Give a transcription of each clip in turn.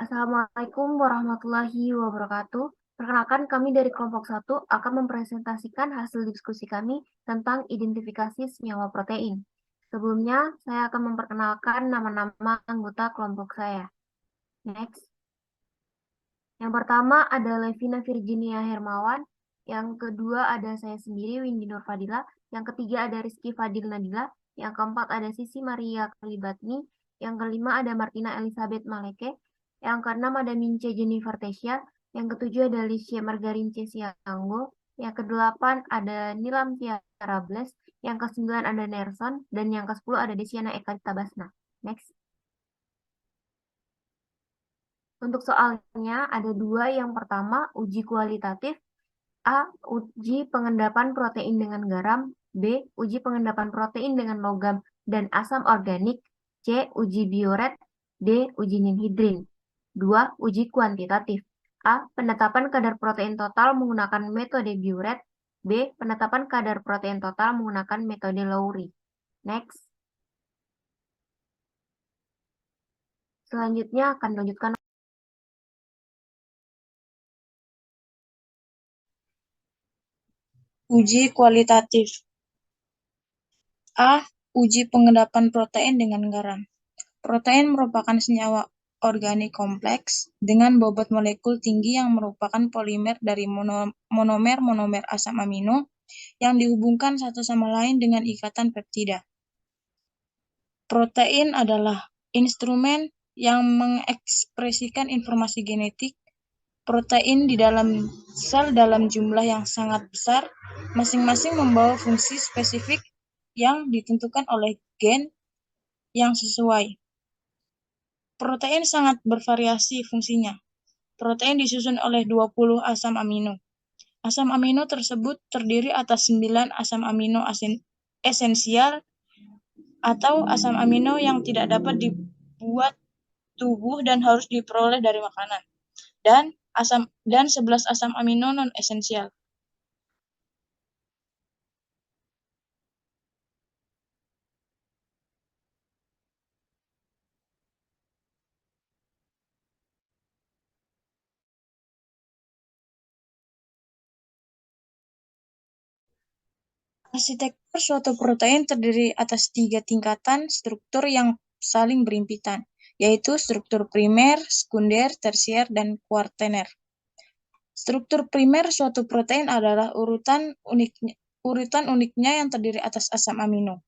Assalamualaikum warahmatullahi wabarakatuh. Perkenalkan, kami dari kelompok 1 akan mempresentasikan hasil diskusi kami tentang identifikasi senyawa protein. Sebelumnya, saya akan memperkenalkan nama-nama anggota kelompok saya. Next. Yang pertama ada Levina Virginia Hermawan. Yang kedua ada saya sendiri, Windy Nur Fadila. Yang ketiga ada Rizky Fadil Nadila. Yang keempat ada Sisi Maria Kalibatni. Yang kelima ada Martina Elizabeth Maleke. Yang keenam ada Mince Jennifer Tesya. Yang ketujuh ada Lisha Margarince Sianggo. Yang kedelapan ada Nilam Tiara Bles. Yang kesembilan ada Nerson. Dan yang kesepuluh ada Desiana Eka Tabasna. Next. Untuk soalnya ada dua. Yang pertama, uji kualitatif. A. Uji pengendapan protein dengan garam. B. Uji pengendapan protein dengan logam dan asam organik. C. Uji bioret. D. Uji ninhidrin. 2. Uji kuantitatif. A. Penetapan kadar protein total menggunakan metode bioret. B. Penetapan kadar protein total menggunakan metode Lowry. Next. Selanjutnya akan dilanjutkan. Uji kualitatif. A. Uji pengendapan protein dengan garam. Protein merupakan senyawa organik kompleks dengan bobot molekul tinggi yang merupakan polimer dari monomer-monomer asam amino yang dihubungkan satu sama lain dengan ikatan peptida. Protein adalah instrumen yang mengekspresikan informasi genetik. Protein di dalam sel dalam jumlah yang sangat besar, masing-masing membawa fungsi spesifik yang ditentukan oleh gen yang sesuai. Protein sangat bervariasi fungsinya. Protein disusun oleh 20 asam amino. Asam amino tersebut terdiri atas 9 asam amino esensial atau asam amino yang tidak dapat dibuat tubuh dan harus diperoleh dari makanan. Dan 11 asam amino non esensial. Arsitektur suatu protein terdiri atas 3 tingkatan struktur yang saling berhimpitan, yaitu struktur primer, sekunder, tersier, dan kuartener. Struktur primer suatu protein adalah urutan uniknya yang terdiri atas asam amino.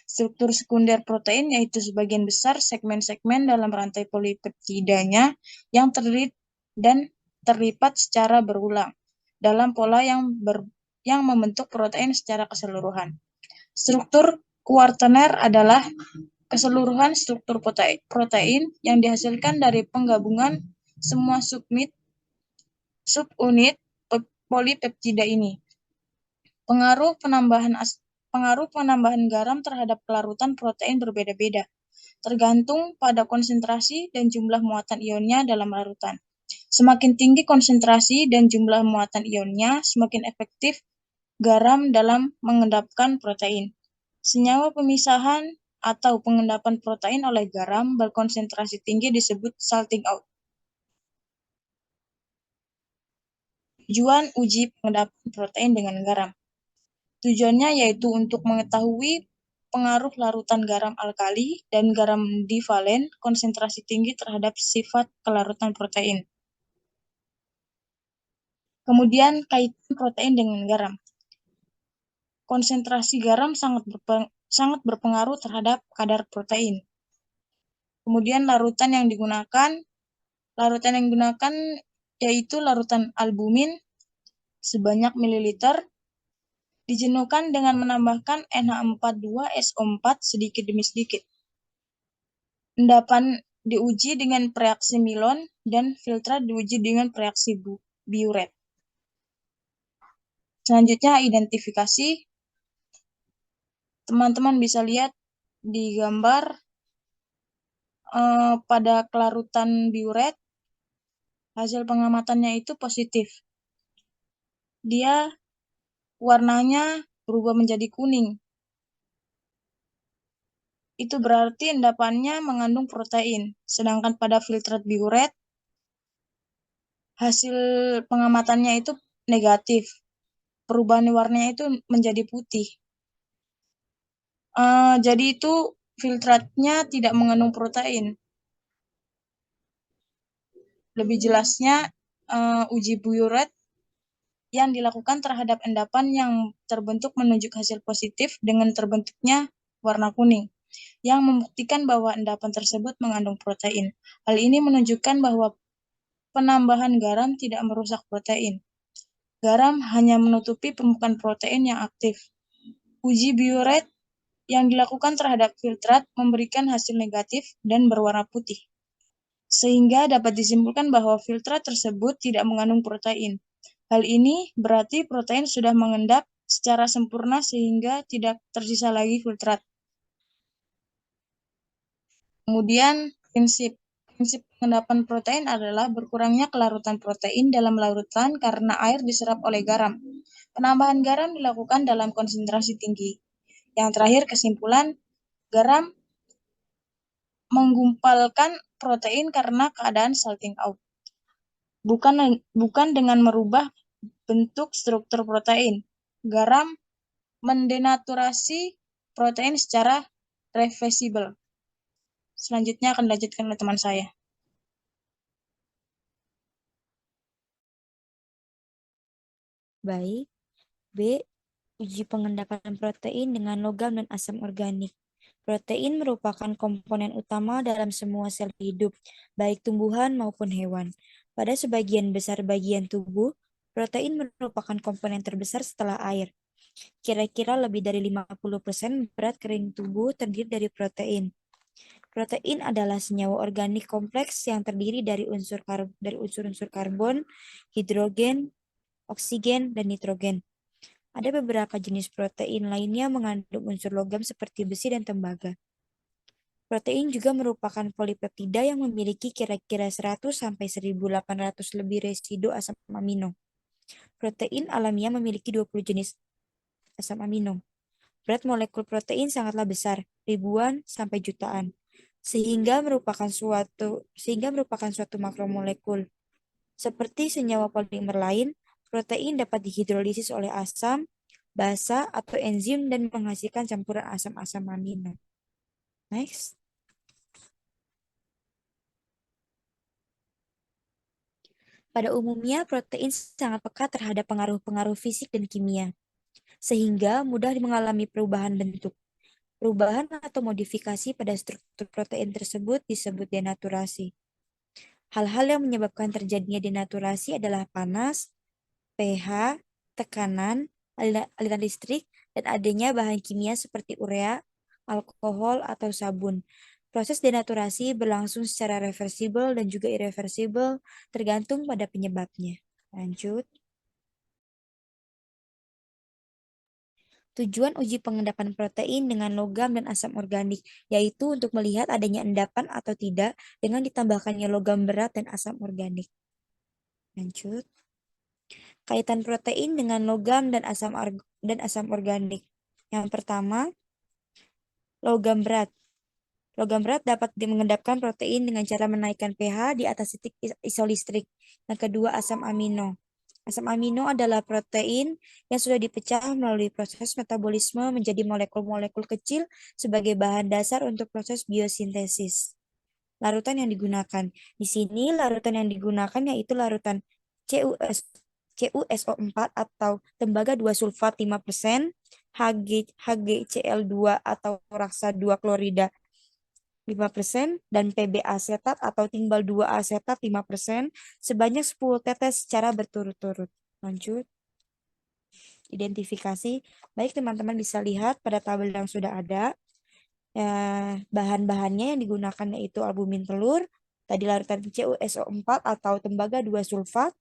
Struktur sekunder protein yaitu sebagian besar segmen-segmen dalam rantai polipeptidanya yang terdiri dan terlipat secara berulang dalam pola yang membentuk protein secara keseluruhan. Struktur kuartener adalah keseluruhan struktur protein yang dihasilkan dari penggabungan semua subunit polipeptida ini. Pengaruh penambahan garam terhadap kelarutan protein berbeda-beda, tergantung pada konsentrasi dan jumlah muatan ionnya dalam larutan. Semakin tinggi konsentrasi dan jumlah muatan ionnya, semakin efektif garam dalam mengendapkan protein. Senyawa pemisahan atau pengendapan protein oleh garam berkonsentrasi tinggi disebut salting out. Tujuan uji pengendapan protein dengan garam. Tujuannya yaitu untuk mengetahui pengaruh larutan garam alkali dan garam divalen konsentrasi tinggi terhadap sifat kelarutan protein. Kemudian kaitan protein dengan garam. Konsentrasi garam sangat berpengaruh terhadap kadar protein. Kemudian larutan yang digunakan yaitu larutan albumin sebanyak mililiter, dijenuhkan dengan menambahkan NH42SO4 sedikit demi sedikit. Endapan diuji dengan reaksi Milon dan filtrat diuji dengan reaksi Biuret. Selanjutnya identifikasi. Teman-teman bisa lihat di gambar pada kelarutan Biuret, hasil pengamatannya itu positif. Dia warnanya berubah menjadi kuning. Itu berarti endapannya mengandung protein. Sedangkan pada filtrat Biuret, hasil pengamatannya itu negatif. Perubahan warnanya itu menjadi putih. Jadi itu filtratnya tidak mengandung protein. Lebih jelasnya, uji Buuret yang dilakukan terhadap endapan yang terbentuk menunjuk hasil positif dengan terbentuknya warna kuning, yang membuktikan bahwa endapan tersebut mengandung protein. Hal ini menunjukkan bahwa penambahan garam tidak merusak protein. Garam hanya menutupi permukaan protein yang aktif. Uji Buuret yang dilakukan terhadap filtrat memberikan hasil negatif dan berwarna putih, sehingga dapat disimpulkan bahwa filtrat tersebut tidak mengandung protein. Hal ini berarti protein sudah mengendap secara sempurna sehingga tidak tersisa lagi filtrat. Kemudian prinsip pengendapan protein adalah berkurangnya kelarutan protein dalam larutan karena air diserap oleh garam. Penambahan garam dilakukan dalam konsentrasi tinggi. Yang terakhir, kesimpulan, garam menggumpalkan protein karena keadaan salting out, bukan dengan merubah bentuk struktur protein. Garam mendenaturasi protein secara reversibel. Selanjutnya akan dilanjutkan oleh teman saya. Baik. B. Uji pengendapan protein dengan logam dan asam organik. Protein merupakan komponen utama dalam semua sel hidup, baik tumbuhan maupun hewan. Pada sebagian besar bagian tubuh, protein merupakan komponen terbesar setelah air. Kira-kira lebih dari 50% berat kering tubuh terdiri dari protein. Protein adalah senyawa organik kompleks yang terdiri dari unsur-unsur karbon, hidrogen, oksigen, dan nitrogen. Ada beberapa jenis protein lainnya mengandung unsur logam seperti besi dan tembaga. Protein juga merupakan polipeptida yang memiliki kira-kira 100-1800 lebih residu asam amino. Protein alamiah memiliki 20 jenis asam amino. Berat molekul protein sangatlah besar, ribuan sampai jutaan, sehingga merupakan suatu makromolekul. Seperti senyawa polimer lain, protein dapat dihidrolisis oleh asam, basa, atau enzim dan menghasilkan campuran asam-asam amino. Next. Pada umumnya, protein sangat peka terhadap pengaruh-pengaruh fisik dan kimia, sehingga mudah mengalami perubahan bentuk. Perubahan atau modifikasi pada struktur protein tersebut disebut denaturasi. Hal-hal yang menyebabkan terjadinya denaturasi adalah panas, pH, tekanan, aliran listrik, dan adanya bahan kimia seperti urea, alkohol, atau sabun. Proses denaturasi berlangsung secara reversibel dan juga irreversibel tergantung pada penyebabnya. Lanjut. Tujuan uji pengendapan protein dengan logam dan asam organik, yaitu untuk melihat adanya endapan atau tidak dengan ditambahkannya logam berat dan asam organik. Lanjut. Kaitan protein dengan logam dan asam organik. Yang pertama, logam berat. Logam berat dapat mengendapkan protein dengan cara menaikkan pH di atas titik isolistrik. Yang kedua, asam amino. Asam amino adalah protein yang sudah dipecah melalui proses metabolisme menjadi molekul-molekul kecil sebagai bahan dasar untuk proses biosintesis. Larutan yang digunakan. Di sini larutan yang digunakan yaitu larutan CuSO4 atau tembaga 2 sulfat 5%, HgCl2 atau raksa 2 klorida 5%, dan Pb asetat atau timbal 2 asetat 5% sebanyak 10 tetes secara berturut-turut. Lanjut. Identifikasi. Baik, teman-teman bisa lihat pada tabel yang sudah ada. Bahan-bahannya yang digunakan yaitu albumin telur, tadi larutan CuSO4 atau tembaga 2 sulfat,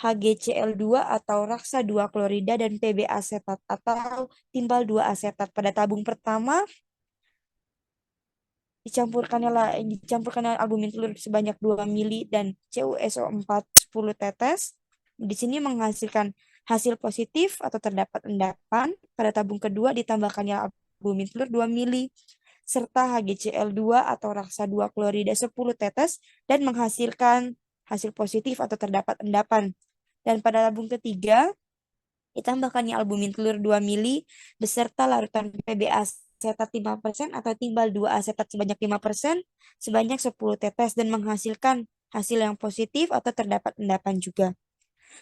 HgCl2 atau raksa 2 klorida, dan Pb asetat atau timbal 2 asetat. Pada tabung pertama dicampurkannya albumin telur sebanyak 2 mili dan CuSO4 10 tetes. Di sini menghasilkan hasil positif atau terdapat endapan. Pada tabung kedua ditambahkannya albumin telur 2 mili serta HgCl2 atau raksa 2 klorida 10 tetes dan menghasilkan hasil positif atau terdapat endapan. Dan pada tabung ketiga, ditambahkannya albumin telur 2 mili beserta larutan PB asetat 5% atau timbal 2 asetat sebanyak 5% sebanyak 10 tetes dan menghasilkan hasil yang positif atau terdapat endapan juga.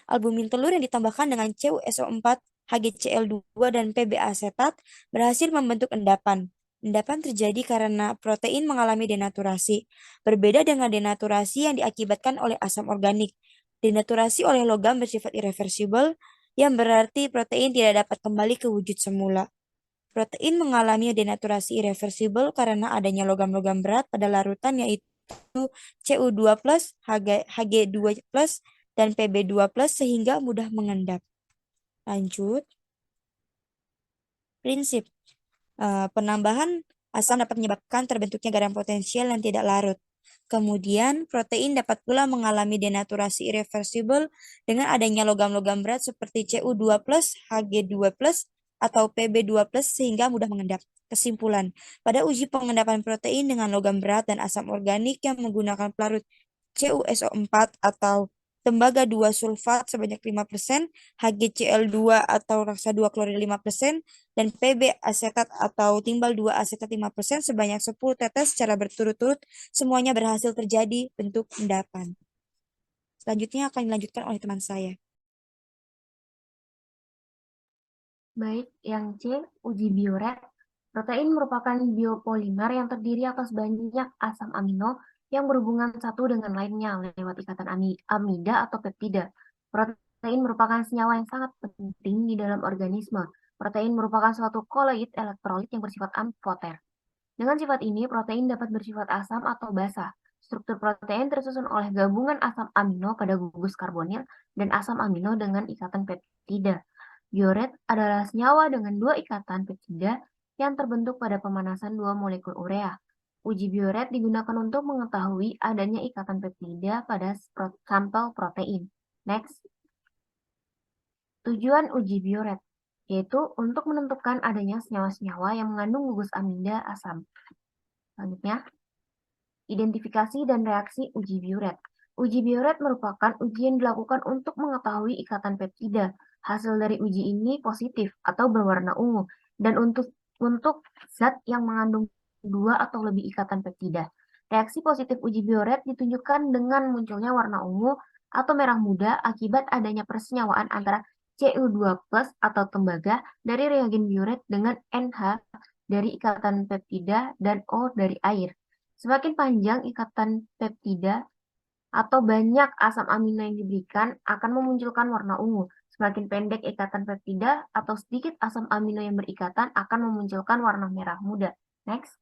Albumin telur yang ditambahkan dengan CuSO4, HgCl2, dan PB asetat berhasil membentuk endapan. Endapan terjadi karena protein mengalami denaturasi. Berbeda dengan denaturasi yang diakibatkan oleh asam organik. Denaturasi oleh logam bersifat irreversibel, yang berarti protein tidak dapat kembali ke wujud semula. Protein mengalami denaturasi irreversibel karena adanya logam-logam berat pada larutan yaitu Cu2+, Hg2+, dan Pb2+, sehingga mudah mengendap. Lanjut. Prinsip. Penambahan asam dapat menyebabkan terbentuknya garam potensial yang tidak larut. Kemudian, protein dapat pula mengalami denaturasi irreversibel dengan adanya logam-logam berat seperti Cu2+, Hg2+, atau Pb2+, sehingga mudah mengendap. Kesimpulan, pada uji pengendapan protein dengan logam berat dan asam organik yang menggunakan pelarut CuSO4 atau tembaga 2 sulfat sebanyak 5%, HgCl2 atau raksa 2 klorid 5%, dan PB asetat atau timbal 2 asetat 5% sebanyak 10 tetes secara berturut-turut, semuanya berhasil terjadi bentuk endapan. Selanjutnya akan dilanjutkan oleh teman saya. Baik, yang C, uji bioret. Protein merupakan biopolimer yang terdiri atas banyak asam amino yang berhubungan satu dengan lainnya lewat ikatan amida atau peptida. Protein merupakan senyawa yang sangat penting di dalam organisme. Protein merupakan suatu koloid elektrolit yang bersifat amfipoter. Dengan sifat ini, protein dapat bersifat asam atau basa. Struktur protein tersusun oleh gabungan asam amino pada gugus karbonil dan asam amino dengan ikatan peptida. Bioret adalah senyawa dengan dua ikatan peptida yang terbentuk pada pemanasan dua molekul urea. Uji bioret digunakan untuk mengetahui adanya ikatan peptida pada sampel protein. Next. Tujuan uji bioret yaitu untuk menentukan adanya senyawa-senyawa yang mengandung gugus amida asam. Selanjutnya, identifikasi dan reaksi uji bioret. Uji bioret merupakan uji yang dilakukan untuk mengetahui ikatan peptida. Hasil dari uji ini positif atau berwarna ungu dan untuk zat yang mengandung dua atau lebih ikatan peptida. Reaksi positif uji bioret ditunjukkan dengan munculnya warna ungu atau merah muda akibat adanya persenyawaan antara Cu2+ atau tembaga dari reagen bioret dengan NH dari ikatan peptida dan O dari air. Semakin panjang ikatan peptida atau banyak asam amino yang diberikan akan memunculkan warna ungu. Semakin pendek ikatan peptida atau sedikit asam amino yang berikatan akan memunculkan warna merah muda. Next.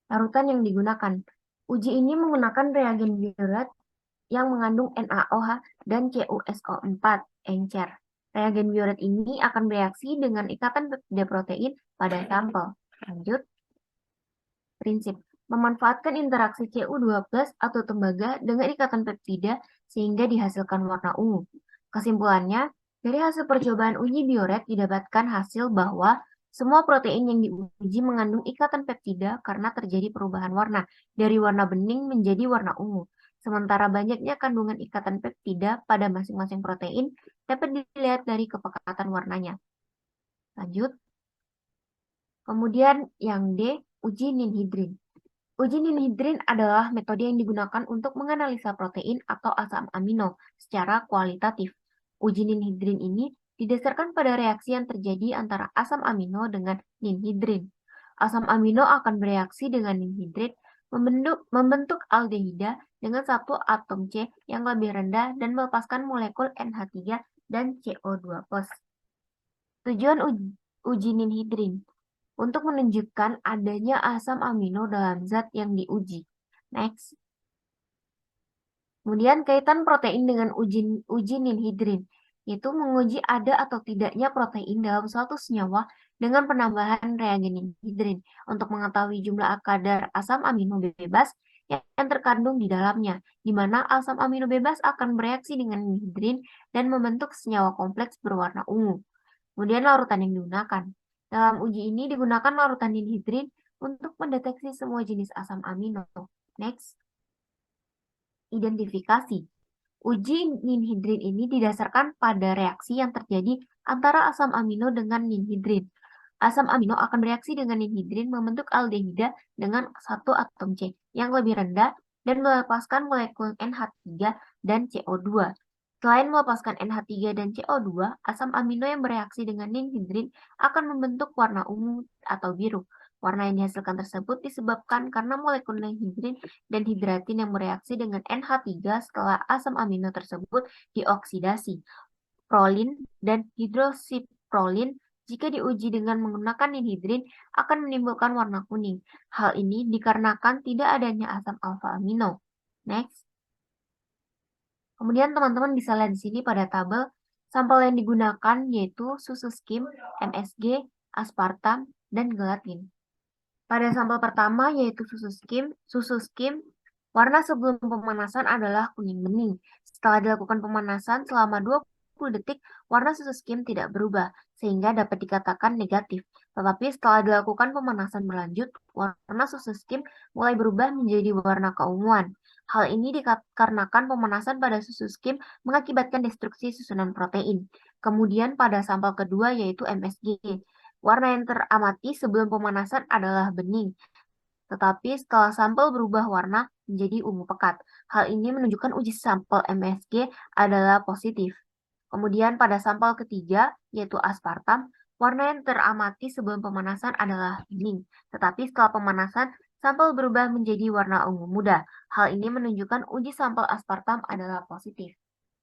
Larutan yang digunakan. Uji ini menggunakan reagen bioret yang mengandung NaOH dan CuSO4 encer. Reagen bioret ini akan bereaksi dengan ikatan peptida protein pada sampel. Lanjut. Prinsip. Memanfaatkan interaksi Cu2+ atau tembaga dengan ikatan peptida sehingga dihasilkan warna ungu. Kesimpulannya, dari hasil percobaan uji bioret didapatkan hasil bahwa semua protein yang diuji mengandung ikatan peptida karena terjadi perubahan warna dari warna bening menjadi warna ungu. Sementara banyaknya kandungan ikatan peptida pada masing-masing protein dapat dilihat dari kepekatan warnanya. Lanjut. Kemudian yang D, uji ninhidrin. Uji ninhidrin adalah metode yang digunakan untuk menganalisa protein atau asam amino secara kualitatif. Uji ninhidrin ini didasarkan pada reaksi yang terjadi antara asam amino dengan ninhidrin. Asam amino akan bereaksi dengan ninhidrin membentuk aldehida dengan satu atom C yang lebih rendah dan melepaskan molekul NH3 dan CO2+. Tujuan uji ninhidrin untuk menunjukkan adanya asam amino dalam zat yang diuji. Next. Kemudian kaitan protein dengan uji ninhidrin, yaitu menguji ada atau tidaknya protein dalam suatu senyawa dengan penambahan reagen ninhidrin untuk mengetahui jumlah kadar asam amino bebas yang terkandung di dalamnya, di mana asam amino bebas akan bereaksi dengan ninhidrin dan membentuk senyawa kompleks berwarna ungu. Kemudian larutan yang digunakan. Dalam uji ini digunakan larutan ninhidrin untuk mendeteksi semua jenis asam amino. Next. Identifikasi. Uji ninhidrin ini didasarkan pada reaksi yang terjadi antara asam amino dengan ninhidrin. Asam amino akan bereaksi dengan ninhidrin membentuk aldehida dengan satu atom C yang lebih rendah dan melepaskan molekul NH3 dan CO2. Selain melepaskan NH3 dan CO2, asam amino yang bereaksi dengan ninhidrin akan membentuk warna ungu atau biru. Warna yang dihasilkan tersebut disebabkan karena molekul ninhidrin dan hidratin yang bereaksi dengan NH3 setelah asam amino tersebut dioksidasi. Prolin dan hidroksiprolin jika diuji dengan menggunakan ninhidrin akan menimbulkan warna kuning. Hal ini dikarenakan tidak adanya asam alfa amino. Next. Kemudian teman-teman bisa lihat di sini pada tabel sampel yang digunakan yaitu susu skim, MSG, aspartam, dan gelatin. Pada sampel pertama yaitu susu skim, warna sebelum pemanasan adalah kuning bening. Setelah dilakukan pemanasan selama 20 detik, warna susu skim tidak berubah, sehingga dapat dikatakan negatif. Tetapi setelah dilakukan pemanasan berlanjut, warna susu skim mulai berubah menjadi warna keunguan. Hal ini dikarenakan pemanasan pada susu skim mengakibatkan destruksi susunan protein. Kemudian pada sampel kedua yaitu MSG. Warna yang teramati sebelum pemanasan adalah bening, tetapi setelah sampel berubah warna menjadi ungu pekat. Hal ini menunjukkan uji sampel MSG adalah positif. Kemudian pada sampel ketiga, yaitu aspartam, warna yang teramati sebelum pemanasan adalah bening, tetapi setelah pemanasan, sampel berubah menjadi warna ungu muda. Hal ini menunjukkan uji sampel aspartam adalah positif.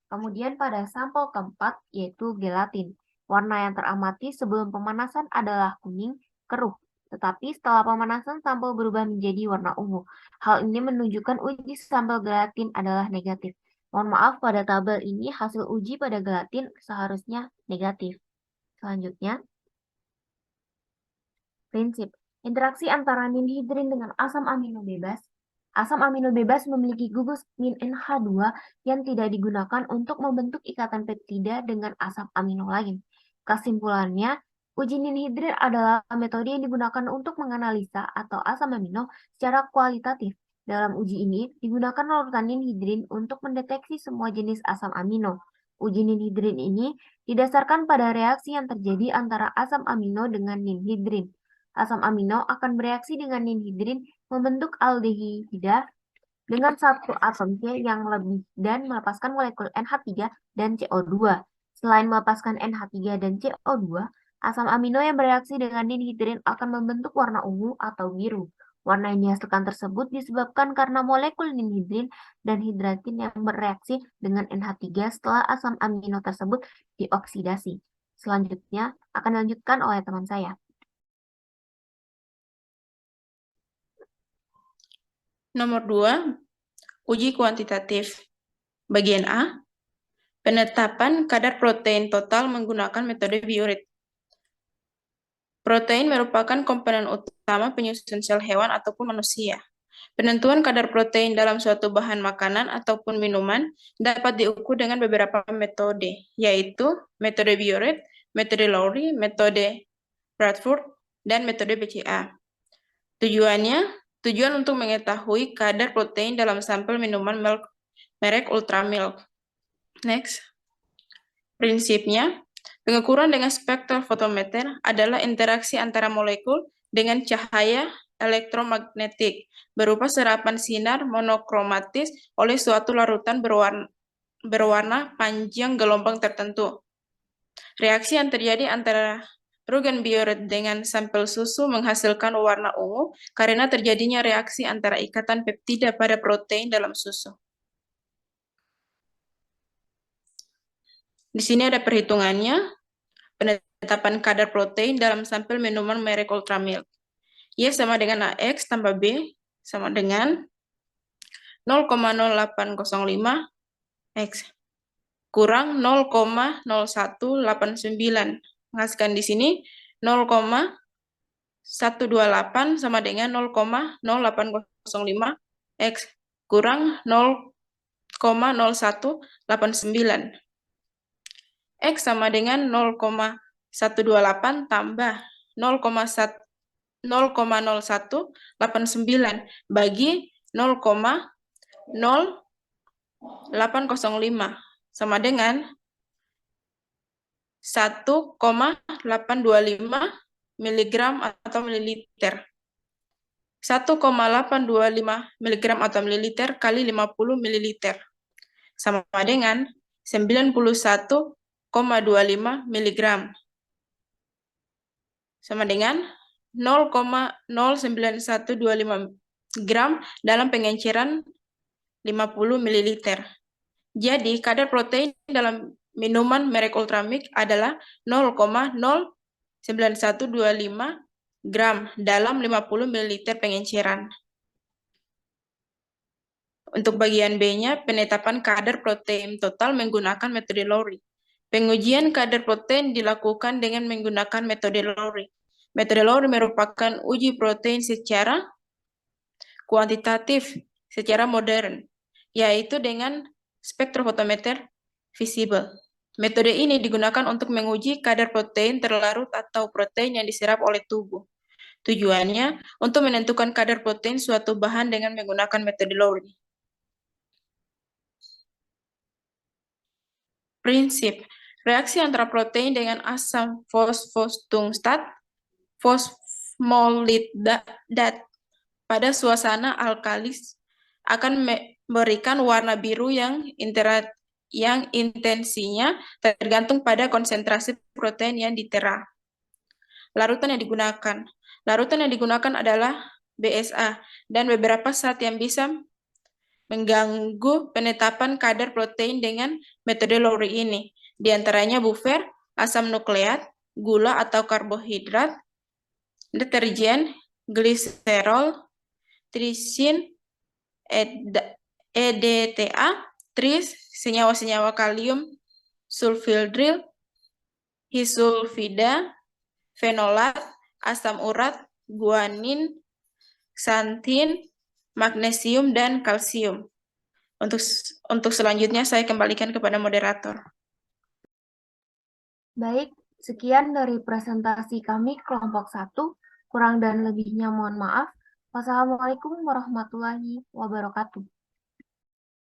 Kemudian pada sampel keempat, yaitu gelatin. Warna yang teramati sebelum pemanasan adalah kuning, keruh. Tetapi setelah pemanasan, sampel berubah menjadi warna ungu. Hal ini menunjukkan uji sampel gelatin adalah negatif. Mohon maaf, pada tabel ini hasil uji pada gelatin seharusnya negatif. Selanjutnya, prinsip. Interaksi antara ninhidrin dengan asam amino bebas. Asam amino bebas memiliki gugus min NH2 yang tidak digunakan untuk membentuk ikatan peptida dengan asam amino lain. Kesimpulannya, uji ninhidrin adalah metode yang digunakan untuk menganalisa atau asam amino secara kualitatif. Dalam uji ini, digunakan larutan ninhidrin untuk mendeteksi semua jenis asam amino. Uji ninhidrin ini didasarkan pada reaksi yang terjadi antara asam amino dengan ninhidrin. Asam amino akan bereaksi dengan ninhidrin membentuk aldehida dengan satu atom C yang lebih dan melepaskan molekul NH3 dan CO2. Selain melepaskan NH3 dan CO2, asam amino yang bereaksi dengan ninhidrin akan membentuk warna ungu atau biru. Warna yang dihasilkan tersebut disebabkan karena molekul ninhidrin dan hidratin yang bereaksi dengan NH3 setelah asam amino tersebut dioksidasi. Selanjutnya akan dilanjutkan oleh teman saya. Nomor 2, uji kuantitatif. Bagian A, penetapan kadar protein total menggunakan metode Biuret. Protein merupakan komponen utama penyusun sel hewan ataupun manusia. Penentuan kadar protein dalam suatu bahan makanan ataupun minuman dapat diukur dengan beberapa metode, yaitu metode Biuret, metode Lowry, metode Bradford, dan metode BCA. Tujuan untuk mengetahui kadar protein dalam sampel minuman merek Ultramilk. Next. Prinsipnya, pengukuran dengan spektrofotometer adalah interaksi antara molekul dengan cahaya elektromagnetik berupa serapan sinar monokromatis oleh suatu larutan berwarna panjang gelombang tertentu. Reaksi yang terjadi antara Rugen Biuret dengan sampel susu menghasilkan warna ungu karena terjadinya reaksi antara ikatan peptida pada protein dalam susu. Di sini ada perhitungannya, penetapan kadar protein dalam sampel minuman merek Ultramilk. Y sama dengan AX tambah B sama dengan 0,0805 X kurang 0,0189. Menghasilkan di sini 0,128 sama dengan 0,0805 X kurang 0,0189. X sama dengan 0,128 tambah 0,0189 bagi 0,0 805 sama dengan 1,825 miligram atau mililiter. 1,825 miligram atau mililiter kali 50 mililiter sama dengan 91,25 miligram sama dengan 0,09125 gram dalam pengenceran 50 mililiter. Jadi, kadar protein dalam minuman merek Ultramilk adalah 0,09125 gram dalam 50 ml pengenceran. Untuk bagian B-nya, penetapan kadar protein total menggunakan metode Lowry. Pengujian kadar protein dilakukan dengan menggunakan metode Lowry. Metode Lowry merupakan uji protein secara kuantitatif, secara modern, yaitu dengan spektrofotometer visible. Metode ini digunakan untuk menguji kadar protein terlarut atau protein yang diserap oleh tubuh. Tujuannya untuk menentukan kadar protein suatu bahan dengan menggunakan metode Lowry. Prinsip, reaksi antara protein dengan asam fosfotungstat, fosfolidat pada suasana alkalis akan memberikan warna biru yang intensinya tergantung pada konsentrasi protein yang ditera. Larutan yang digunakan adalah BSA dan beberapa zat yang bisa mengganggu penetapan kadar protein dengan metode Lowry ini, di antaranya buffer, asam nukleat, gula atau karbohidrat, deterjen, gliserol, trisin, EDTA, tris, senyawa-senyawa kalium, sulfhidril, hisulfida, fenolat, asam urat, guanin, xanthin, magnesium, dan kalsium. Untuk selanjutnya saya kembalikan kepada moderator. Baik, sekian dari presentasi kami kelompok 1. Kurang dan lebihnya mohon maaf. Wassalamualaikum warahmatullahi wabarakatuh.